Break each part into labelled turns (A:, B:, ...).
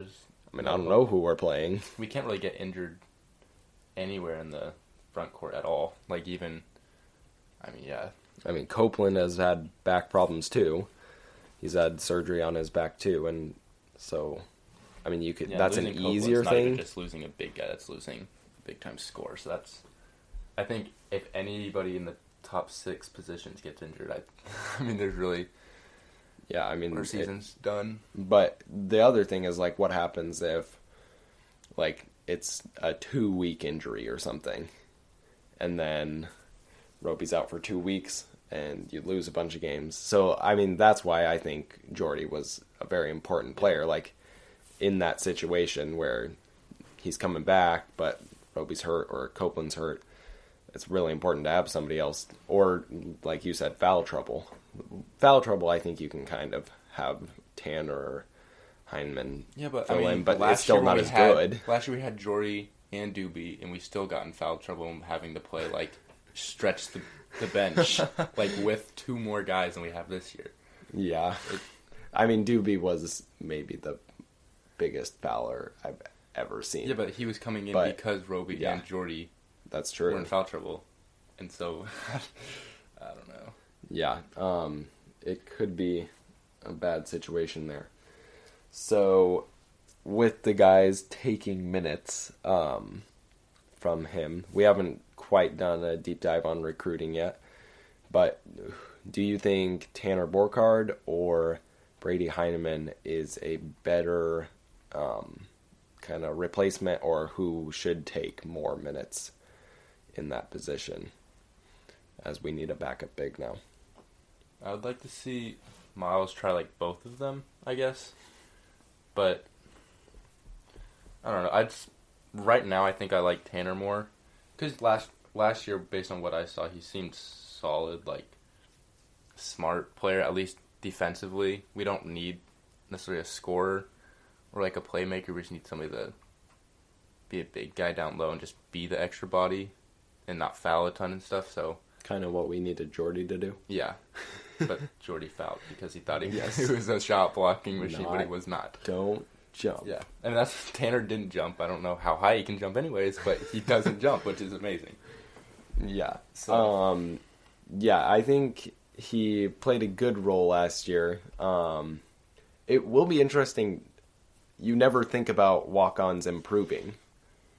A: I mean, I don't know who we're playing.
B: We can't really get injured anywhere in the front court at all. Like, even, I mean, yeah.
A: I mean, Copeland has had back problems too. He's had surgery on his back too, and so, I mean, you could.
B: Yeah,
A: that's an easier
B: not
A: thing.
B: Even just losing a big guy, that's losing a big time score. So that's, I think, if anybody in the top 6 positions gets injured, I mean, there's really.
A: Yeah, I mean,
B: our season's done.
A: But the other thing is, like, what happens if, like, it's a 2-week injury or something, and then Roby's out for 2 weeks, and you lose a bunch of games. So, I mean, that's why I think Jordy was a very important player. Like, in that situation where he's coming back, but Roby's hurt or Copeland's hurt, it's really important to have somebody else. Or, like you said, foul trouble. Foul trouble, I think you can kind of have Tanner or Heineman
B: fill
A: in, but it's still not as good.
B: Last year we had Jordy and Doobie, and we still got in foul trouble and having to play, like, stretch the bench, like, with 2 more guys than we have this year.
A: Yeah. I mean, Doobie was maybe the biggest fouler I've ever seen.
B: Yeah, but he was coming in because Roby and Jordy
A: that's true.
B: were in foul trouble. And so, I don't know.
A: Yeah, it could be a bad situation there. So, with the guys taking minutes from him, we haven't quite done a deep dive on recruiting yet, but do you think Tanner Borkard or Brady Heineman is a better kind of replacement, or who should take more minutes in that position, as we need a backup big now?
B: I would like to see Miles try, like, both of them, I guess. But, I don't know. Right now, I think I like Tanner more. Because last year, based on what I saw, he seemed solid, like, smart player, at least defensively. We don't need necessarily a scorer or, like, a playmaker. We just need somebody to be a big guy down low and just be the extra body and not foul a ton and stuff, so.
A: Kind of what we needed Jordy to do.
B: Yeah. But Jordy fouled because he thought he was a shot blocking machine, but he was not.
A: Don't jump.
B: Yeah. I mean, Tanner didn't jump. I don't know how high he can jump anyways, but he doesn't jump, which is amazing.
A: Yeah. So. Yeah, I think he played a good role last year. It will be interesting. You never think about walk-ons improving,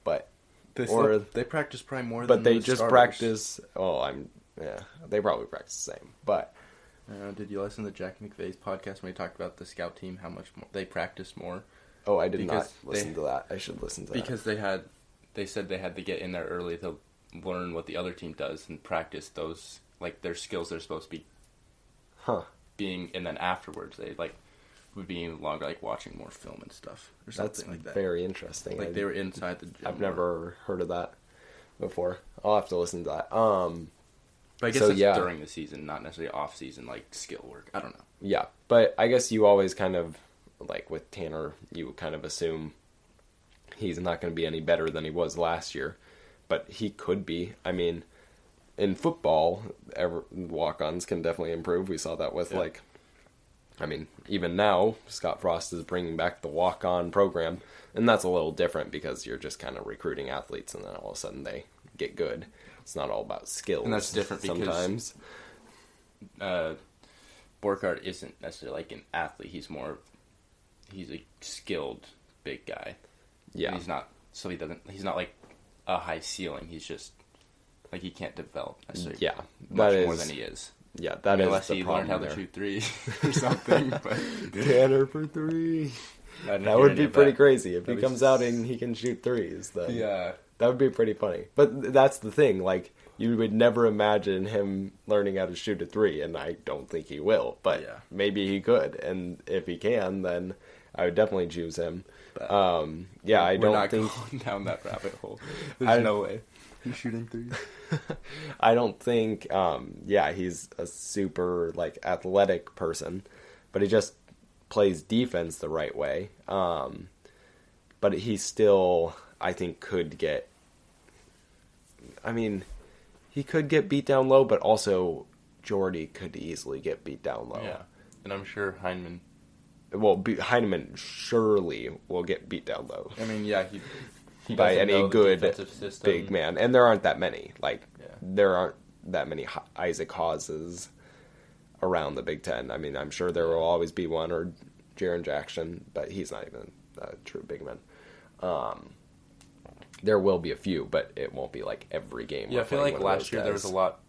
A: but
B: they practice probably more than
A: they
B: the
A: just
B: starters.
A: Practice. They probably practice the same, but.
B: Did you listen to Jack McVay's podcast when he talked about the scout team, how much more they practice more?
A: Oh, I did not listen to that. I should listen to that.
B: Because they said they had to get in there early to learn what the other team does and practice those, like, their skills they're supposed to be being, and then afterwards they, like, would be longer, like, watching more film and stuff or something like that.
A: Very interesting.
B: Like, they were inside the gym.
A: I've never heard of that before. I'll have to listen to that.
B: But I guess that's during the season, not necessarily off-season, like, skill work. I don't know.
A: Yeah, but I guess you always kind of, like, with Tanner, you kind of assume he's not going to be any better than he was last year. But he could be. I mean, in football, walk-ons can definitely improve. We saw that with, even now, Scott Frost is bringing back the walk-on program. And that's a little different because you're just kind of recruiting athletes and then all of a sudden they get good. It's not all about skills.
B: And that's different
A: sometimes.
B: Because Borkard isn't necessarily like an athlete. He's a skilled big guy.
A: Yeah.
B: And he's not like a high ceiling. He's just, like, he can't develop necessarily much more than he is.
A: Yeah, that is
B: unless
A: the
B: he
A: problem
B: learned how to shoot threes or something. But
A: Tanner for 3. That would be pretty crazy. If he comes out and he can shoot threes, then that would be pretty funny. But that's the thing. Like, you would never imagine him learning how to shoot a 3, and I don't think he will. But maybe he could. And if he can, then I would definitely choose him.
B: But,
A: I don't think...
B: going down that rabbit hole. There's no way. He's shooting threes.
A: I don't think, he's a super, like, athletic person, but he just plays defense the right way. But he still, I think, could get, he could get beat down low, but also Jordy could easily get beat down low.
B: Yeah, and I'm sure Heineman
A: well, Heineman surely will get beat down low.
B: I mean, yeah, he
A: by
B: doesn't
A: any
B: know the
A: good
B: defensive system.
A: big man, and there aren't that many. There aren't that many Isaac Hawes around the Big Ten. I mean, I'm sure there will always be one, or Jaren Jackson, but he's not even a true big man. There will be a few, but it won't be like every game.
B: Yeah, I feel like last year there was a lot.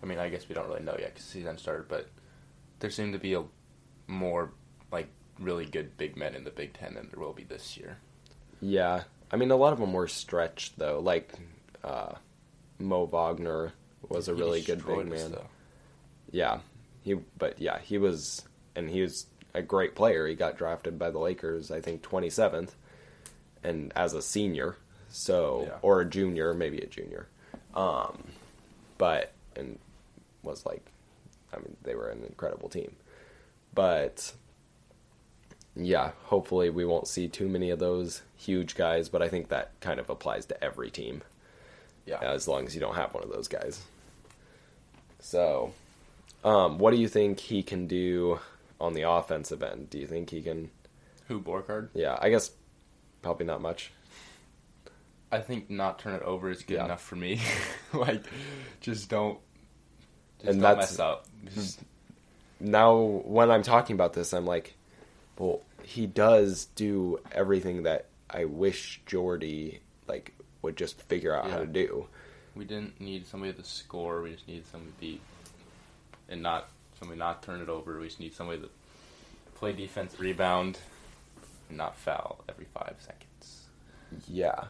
B: I mean, I guess we don't really know yet because the season started, but there seemed to be more like really good big men in the Big Ten than there will be this year.
A: Yeah, I mean, a lot of them were stretched though. Like Mo Wagner was a really good big man.
B: Though.
A: Yeah, he was a great player. He got drafted by the Lakers, I think 27th, and as a senior, or a junior, maybe a junior, and was like, I mean, they were an incredible team, but yeah, hopefully we won't see too many of those huge guys, but I think that kind of applies to every team. Yeah, as long as you don't have one of those guys. So, what do you think he can do on the offensive end? Do you think he can...
B: Who, Borkard?
A: Yeah, I guess probably not much.
B: I think not turn it over is good enough for me. Just don't mess up.
A: Now, when I'm talking about this, I'm like, well, he does do everything that I wish Jordy, would just figure out how to do.
B: We didn't need somebody to score. We just needed somebody to beat and not turn it over. We just need somebody to play defense, rebound, and not foul every 5 seconds.
A: Yeah.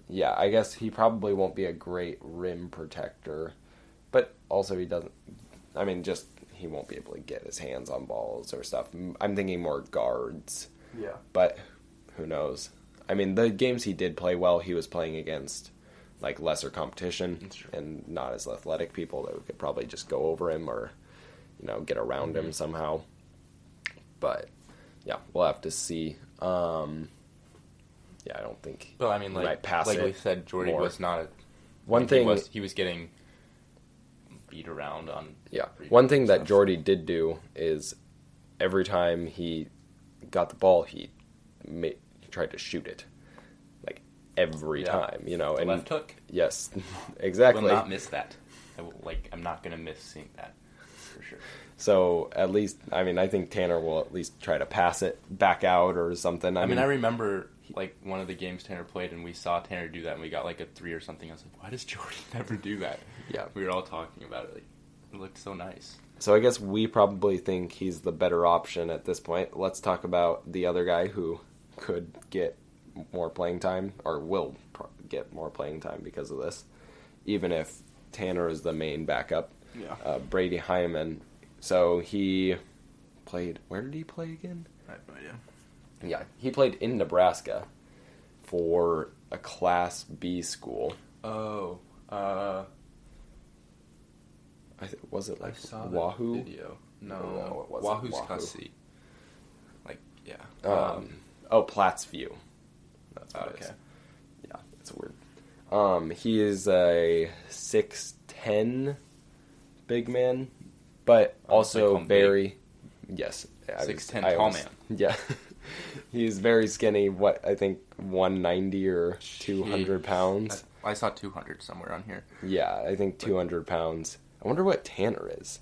A: Yeah, I guess he probably won't be a great rim protector, but also he doesn't, I mean, just he won't be able to get his hands on balls or stuff. I'm thinking more guards.
B: Yeah.
A: But who knows? I mean, the games he did play well, he was playing against lesser competition and not as athletic people that could probably just go over him or, get around him somehow. But yeah, we'll have to see. Yeah, I don't think.
B: Well, I mean,
A: he might pass it
B: we said, Jordy
A: more.
B: was not.
A: One thing
B: he was getting beat around on.
A: Yeah, one thing that Jordy did do is every time he got the ball, he tried to shoot it, every time, and
B: left hook.
A: Yes, exactly.
B: I will not miss that. I'm not going to miss seeing that for sure.
A: So at least, I mean, I think Tanner will at least try to pass it back out or something.
B: I mean, I remember one of the games Tanner played, and we saw Tanner do that, and we got a 3 or something. I was like, why does Jordy never do that?
A: Yeah,
B: we were all talking about it. It looked so nice.
A: So I guess we probably think he's the better option at this point. Let's talk about the other guy who could get more playing time, or will get more playing time because of this, even if Tanner is the main backup.
B: Yeah.
A: Brady Heineman. So he played... Where did he play again?
B: I have no idea.
A: Yeah, he played in Nebraska for a Class B school.
B: Oh.
A: Was it
B: I saw
A: Wahoo?
B: That video.
A: No, it wasn't
B: Wahoo's
A: Wahoo.
B: Class C. Yeah.
A: Plattsview. That's what it is. Yeah, it's weird. He is a 6'10" big man, but also very... Big. Yes.
B: 6'10" tall man.
A: Yeah. He's very skinny, I think 190 or 200 pounds.
B: I saw 200 somewhere on here.
A: Yeah, I think 200 pounds. I wonder what Tanner is.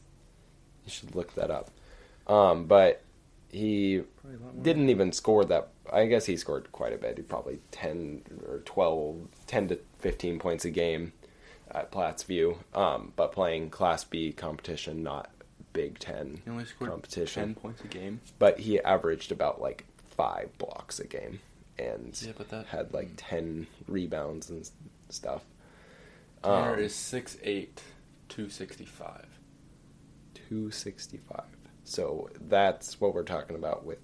A: You should look that up. But he didn't even score that. I guess he scored quite a bit. He probably 10 to 15 points a game at Plattsview. But playing Class B competition, not Big Ten
B: he only scored
A: competition.
B: 10 points a game.
A: But he averaged about 5 blocks a game. And had 10 rebounds and stuff.
B: Tanner is 6'8", 265.
A: 265. So that's what we're talking about with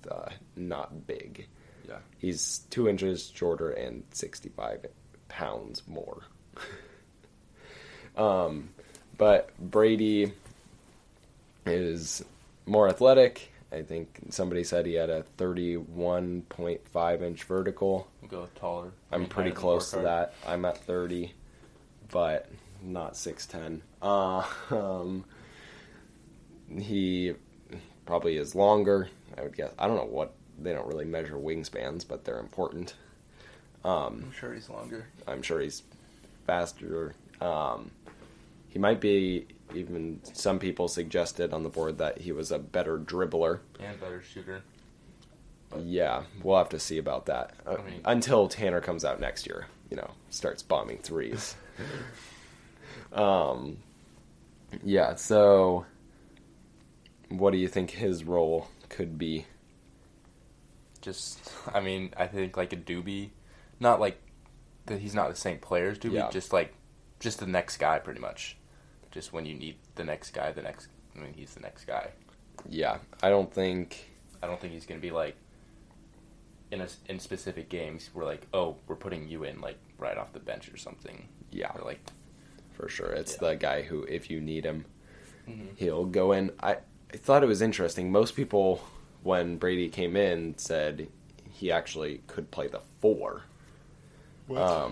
A: not big.
B: Yeah.
A: He's 2 inches shorter and 65 pounds more. But Brady is more athletic. I think somebody said he had a 31.5-inch vertical.
B: We'll go with taller.
A: I'm pretty close to that. I'm at 30, but not 6'10". he probably is longer, I would guess. I don't know what, they don't really measure wingspans, but they're important.
B: I'm sure he's longer.
A: I'm sure he's faster. He might be, even some people suggested on the board that he was a better dribbler.
B: And better shooter.
A: Yeah, we'll have to see about that. Until Tanner comes out next year, starts bombing threes. Yeah, so what do you think his role could be?
B: I think like a doobie. Not like that he's not the same player as doobie, just the next guy pretty much. Just when you need the next guy, he's the next guy.
A: Yeah, I don't think
B: he's going to be like in specific games we're like, oh, we're putting you in like right off the bench or something.
A: Yeah.
B: Or like
A: for sure. It's the guy who, if you need him, he'll go in. I thought it was interesting. Most people, when Brady came in, said he actually could play the 4. What?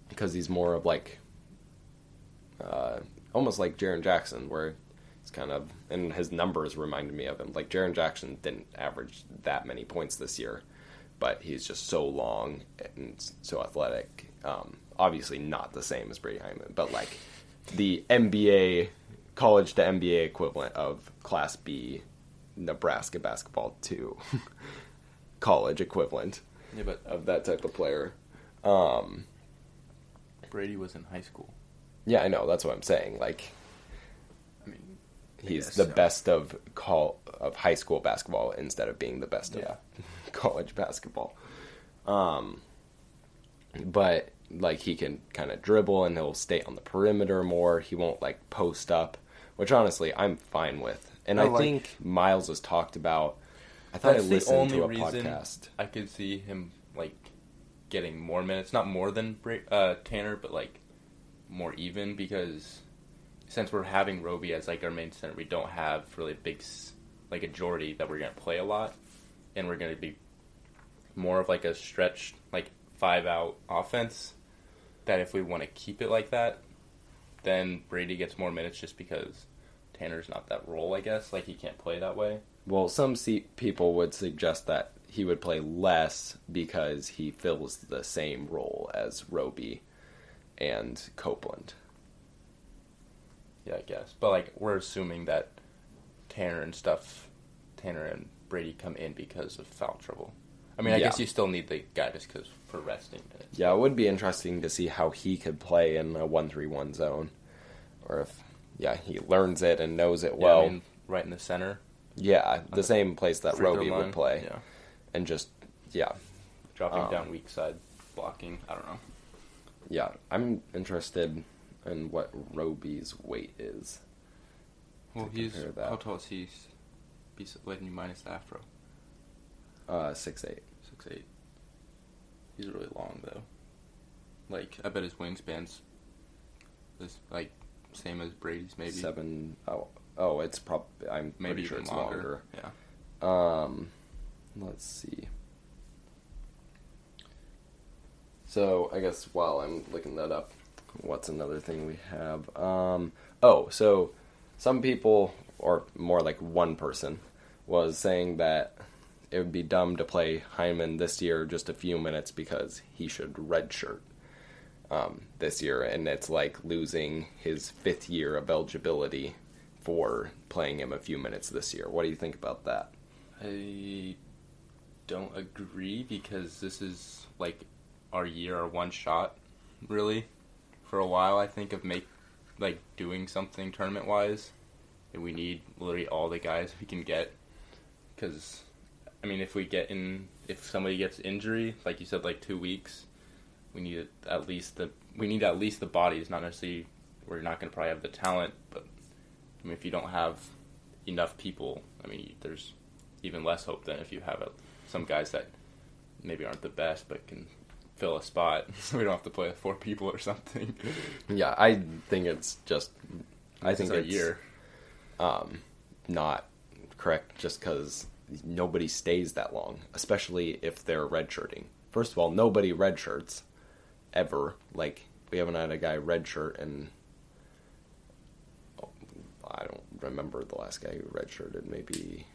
A: Because he's more of like, almost like Jaren Jackson, where it's kind of, and his numbers reminded me of him. Like Jaren Jackson didn't average that many points this year, but he's just so long and so athletic. Obviously not the same as Brady Hyman, but like the NBA, college to NBA equivalent of Class B Nebraska basketball to college equivalent of that type of player.
B: Brady was in high school.
A: Yeah, I know. That's what I'm saying. Like, he's the best of high school basketball instead of being the best of college basketball. But like he can kind of dribble and he'll stay on the perimeter more. He won't like post up, which honestly I'm fine with. And I think Miles was talked about. I thought I listened to a podcast.
B: I could see him like getting more minutes, not more than Tanner, but like more even, because since we're having Roby as like our main center, we don't have really big like a Jordy that we're gonna play a lot, and we're gonna be more of like a stretch like 5-out offense. That if we want to keep it like that, then Brady gets more minutes just because Tanner's not that role, I guess. Like he can't play that way.
A: Well, some people would suggest that he would play less because he fills the same role as Roby and Copeland.
B: Yeah, I guess. But like we're assuming that Tanner and Brady come in because of foul trouble. I mean, I guess you still need the guy just for resting minutes.
A: Yeah, it would be interesting to see how he could play in a 1-3-1 zone, or if he learns it and knows it well.
B: I mean, right in the center.
A: Yeah, the same place that Roby would play.
B: Yeah.
A: And just,
B: dropping down weak side blocking. I don't know.
A: Yeah, I'm interested in what Roby's weight is.
B: Well, how tall is he? When you minus the afro.
A: 6'8".
B: 6'8". He's really long though. Like I bet his wingspan's is like same as Brady's, maybe
A: 7. Oh, it's probably. I'm
B: maybe
A: pretty sure
B: even
A: it's
B: longer.
A: Yeah. Let's see. So I guess while I'm looking that up, what's another thing we have? So some people, or more like one person, was saying that it would be dumb to play Hyman this year just a few minutes because he should redshirt this year, and it's like losing his 5th year of eligibility for playing him a few minutes this year. What do you think about that?
B: I don't agree, because this is like our year, our one shot, really, for a while. I think of doing something tournament wise, and we need literally all the guys we can get, because I mean, if somebody gets injury, like you said, like 2 weeks, we need at least the bodies. Not necessarily, we're not going to probably have the talent, but I mean, if you don't have enough people, I mean, there's even less hope than if you have some guys that maybe aren't the best but can fill a spot, so we don't have to play with 4 people or something.
A: Yeah, I think it's just. I think it's
B: a year.
A: Not correct, just because nobody stays that long, especially if they're redshirting. First of all, nobody redshirts ever. Like, we haven't had a guy redshirt in remember the last guy who redshirted. Maybe